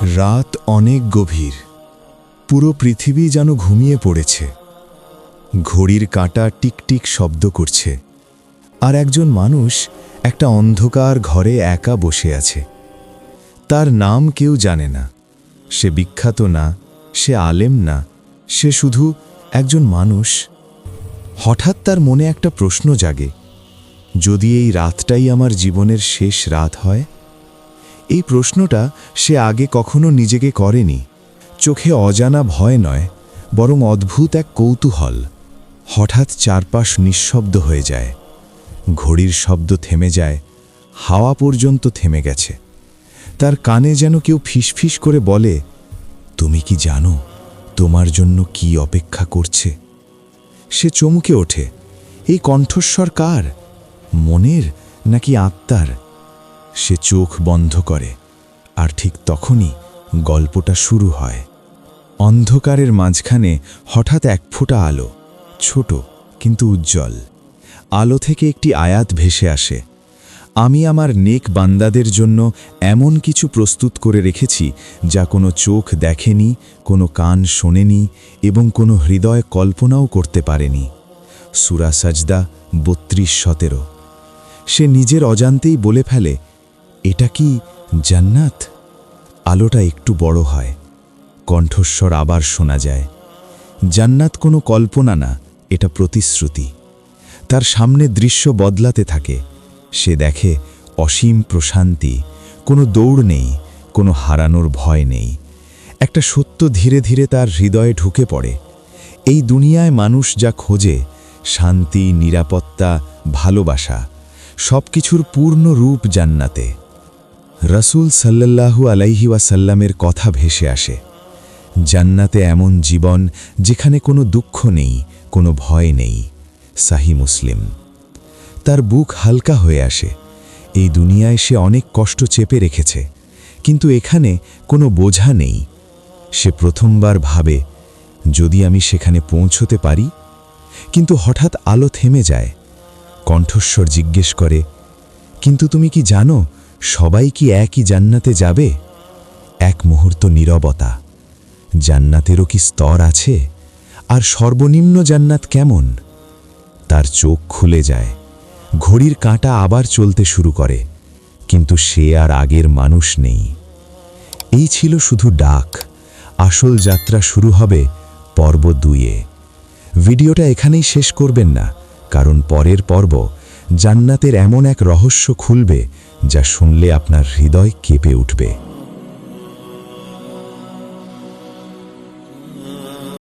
রাত অনেক গভীর, পুরো পৃথিবী যেন ঘুমিয়ে পড়েছে। ঘড়ির কাঁটা টিকটিক শব্দ করছে, আর একজন মানুষ একটা অন্ধকার ঘরে একা বসে আছে। তার নাম কেউ জানে না, সে বিখ্যাত না, সে আলেম না, সে শুধু একজন মানুষ। হঠাৎ তার মনে একটা প্রশ্ন জাগে, যদি এই রাতটাই আমার জীবনের শেষ রাত হয়? এই প্রশ্নটা সে আগে কখনো নিজেকে করেনি। চোখে অজানা ভয় নয়, বরং অদ্ভুত এক কৌতূহল। হঠাৎ চারপাশ নিঃশব্দ হয়ে যায়, ঘড়ির শব্দ থেমে যায়, হাওয়া পর্যন্ত থেমে গেছে। তার কানে যেন কেউ ফিসফিস করে বলে, তুমি কি জানো তোমার জন্য কি অপেক্ষা করছে? সে চমকে ওঠে। এই কণ্ঠস্বর কার? মনের নাকি আত্মার? সে চোখ বন্ধ করে, আর ঠিক তখনই গল্পটা শুরু হয়। অন্ধকারের মাঝখানে হঠাৎ এক ফোঁটা আলো, ছোট কিন্তু উজ্জ্বল। আলো থেকে একটি আয়াত ভেসে আসে, আমি আমার নেক বান্দাদের জন্য এমন কিছু প্রস্তুত করে রেখেছি যা কোনো চোখ দেখেনি, কোনো কান শোনেনি এবং কোনো হৃদয় কল্পনাও করতে পারেনি। সূরা সাজদা 32-17। সে নিজের অজান্তেই বলে ফেলে, এটা কি জান্নাত? আলোটা একটু বড় হয়, কণ্ঠস্বর আবার শোনা যায়, জান্নাত কোনো কল্পনা না, এটা প্রতিশ্রুতি। তার সামনে দৃশ্য বদলাতে থাকে। সে দেখে অসীম প্রশান্তি, কোনো দৌড় নেই, কোনো হারানোর ভয় নেই। একটা সত্য ধীরে ধীরে তার হৃদয়ে ঢুকে পড়ে। এই দুনিয়ায় মানুষ যা খোঁজে, শান্তি, নিরাপত্তা, ভালোবাসা, সব কিছুর পূর্ণ রূপ জান্নাতে। রাসূল সাল্লাল্লাহু আলাইহি ওয়াসাল্লামের কথা ভেসে আসে, জান্নাতে এমন জীবন যেখানে কোনো দুঃখ নেই, কোনো ভয় নেই। সাহি মুসলিম। তার বুক হালকা হয়ে আসে। এই দুনিয়ায় সে অনেক কষ্ট চেপে রেখেছে, কিন্তু এখানে কোনো বোঝা নেই। সে প্রথমবার ভাবে, যদি আমি সেখানে পৌঁছতে পারি। কিন্তু হঠাৎ আলো থেমে যায়। কণ্ঠস্বর জিজ্ঞেস করে, কিন্তু তুমি কি জানো সবাই কি একই জান্নাতে যাবে? এক মুহূর্ত নীরবতা। জান্নাতেরও কি স্তর আছে? আর সর্বনিম্ন জান্নাত কেমন? তার চোখ খুলে যায়। ঘড়ির কাঁটা আবার চলতে শুরু করে, কিন্তু সে আর আগের মানুষ নেই। এই ছিল শুধু ডাক। আসল যাত্রা শুরু হবে পর্ব 2-এ। ভিডিওটা এখানেই শেষ করবেন না, কারণ পরের পর্ব জান্নাতের এমন এক রহস্য খুলবে যা শুনলে আপনার হৃদয় কেঁপে উঠবে।